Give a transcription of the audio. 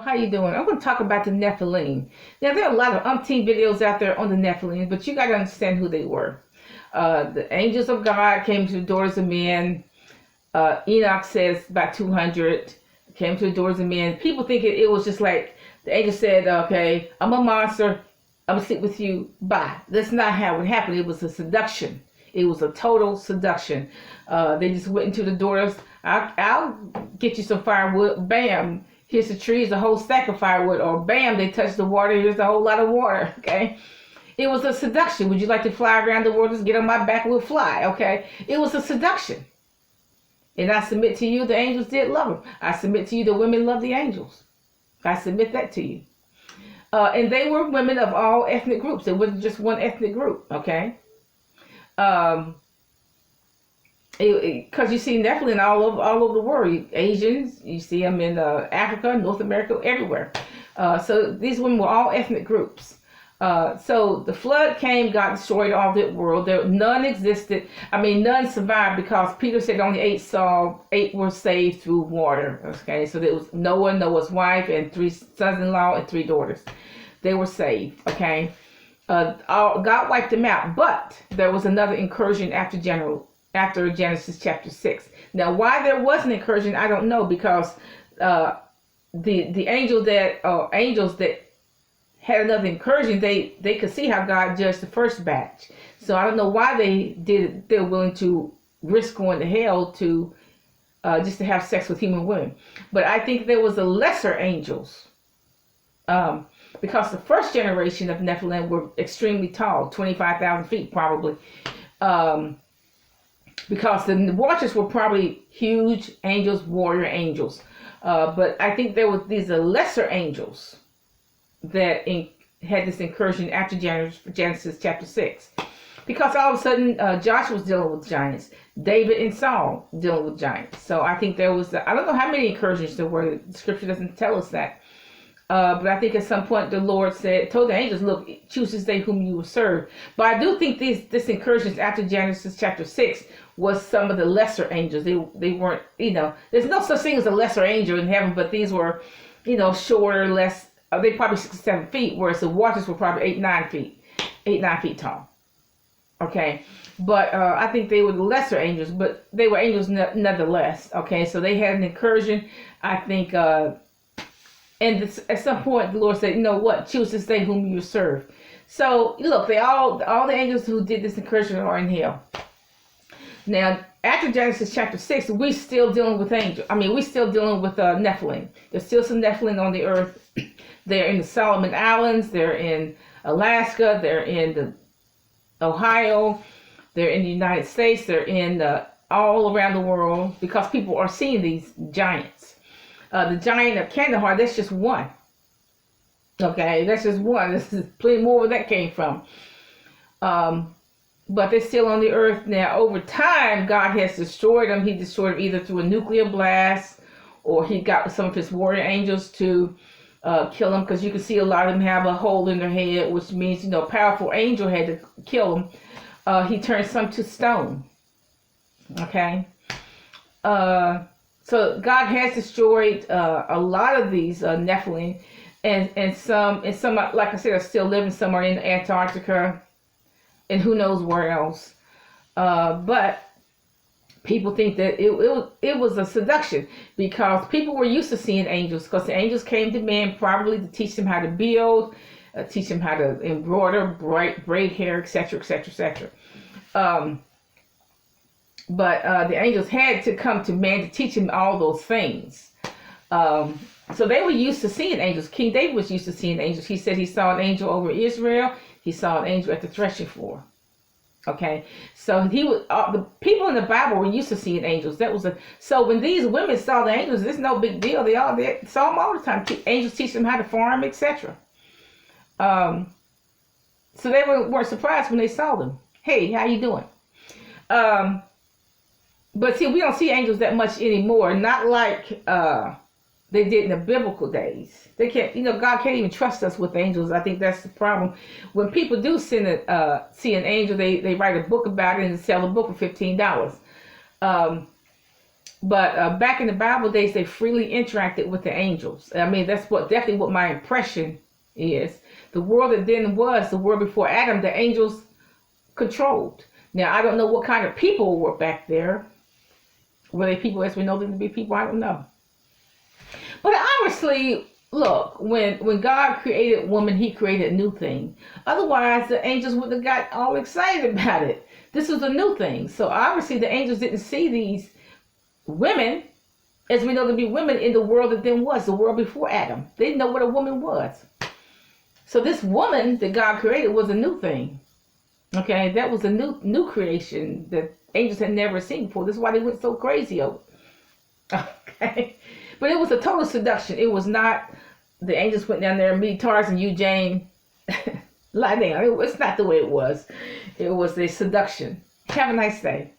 how you doing? I'm going to talk about the Nephilim. Now, there are a lot of umpteen videos out there on the Nephilim, but you got to understand who they were. The angels of God came to the daughters of men. Enoch says about 200 came to the daughters of men. People think it was just like the angel said, okay, I'm a monster. I'm going to sleep with you. Bye. That's not how it happened. It was a seduction. It was a total seduction. They just went into the daughters. I'll get you some firewood. Bam. Here's the trees, a whole stack of firewood. Or bam, they touch the water. Here's a whole lot of water. Okay. It was a seduction. Would you like to fly around the world? Just get on my back, we'll fly. Okay. It was a seduction. And I submit to you, the angels did love them. I submit to you, the women love the angels. I submit that to you. And they were women of all ethnic groups. It wasn't just one ethnic group. Okay. Because you see Nephilim all over the world. Asians, you see them in Africa, North America, everywhere. So these women were all ethnic groups. So the flood came, God destroyed all the world. None existed. I mean, none survived because Peter said only eight were saved through water. Okay, so there was Noah, Noah's wife, and 3 sons-in-law and 3 daughters. They were saved. Okay, God wiped them out, but there was another incursion after Genesis chapter 6. Now, why there was an incursion, I don't know, because the angels that had another incursion, they could see how God judged the first batch. So I don't know why they did it. They're willing to risk going to hell to just to have sex with human women. But I think there was a lesser angels, because the first generation of Nephilim were extremely tall, 25,000 feet probably, because the watchers were probably huge angels, warrior angels. But I think there was these lesser angels that had this incursion after Genesis chapter 6. Because all of a sudden, Joshua was dealing with giants. David and Saul dealing with giants. So I think there was, I don't know how many incursions there were. The scripture doesn't tell us that. But I think at some point the Lord told the angels, look, choose this day whom you will serve. But I do think this incursions after Genesis chapter 6 was some of the lesser angels. They weren't, there's no such thing as a lesser angel in heaven, but these were, shorter, less, they probably 6 or 7 feet, whereas the watchers were probably 8, 9 feet tall. Okay, but I think they were the lesser angels, but they were angels nonetheless. Okay, so they had an incursion, I think, and at some point the Lord said, you know what, choose this day whom you serve. So look, all the angels who did this incursion are in hell. Now, after Genesis chapter 6, we're still dealing with angels. I mean, we're still dealing with Nephilim. There's still some Nephilim on the earth. They're in the Solomon Islands. They're in Alaska. They're in Ohio. They're in the United States. They're in all around the world because people are seeing these giants. The giant of Kandahar, that's just one. Okay, that's just one. This is plenty more where that came from. But they're still on the earth now. Over time, God has destroyed them. He destroyed them either through a nuclear blast, or he got some of his warrior angels to kill them, because you can see a lot of them have a hole in their head, which means, a powerful angel had to kill them. He turned some to stone. Okay. So God has destroyed a lot of these Nephilim, and some, like I said, are still living. Some are in Antarctica, and who knows where else. But people think that it was a seduction, because people were used to seeing angels, because the angels came to men probably to teach them how to build, teach them how to embroider, braid hair, etc., etc., etc. But the angels had to come to man to teach him all those things. So they were used to seeing angels. King David was used to seeing angels. He said he saw an angel over Israel. He saw an angel at the threshing floor. Okay, so the people in the Bible were used to seeing angels. So when these women saw the angels, it's no big deal. They saw them all the time. Angels teach them how to farm, etc. So they weren't surprised when they saw them. Hey, how you doing? But see, we don't see angels that much anymore. Not like they did in the biblical days. They can't, God can't even trust us with angels. I think that's the problem. When people do see an angel, they write a book about it and sell a book for $15. But back in the Bible days, they freely interacted with the angels. I mean, that's definitely what my impression is. The world that then was, the world before Adam, the angels controlled. Now, I don't know what kind of people were back there. Were they people as we know them to be people? I don't know. But obviously, look, when God created woman, he created a new thing. Otherwise, the angels wouldn't have got all excited about it. This was a new thing. So obviously, the angels didn't see these women as we know to be women in the world that then was, the world before Adam. They didn't know what a woman was. So this woman that God created was a new thing. Okay, that was a new creation that angels had never seen before. This is why they went so crazy over. Okay. But it was a total seduction. It was not the angels went down there and meet Tarzan, you Jane, lie down. It's not the way it was. It was a seduction. Have a nice day.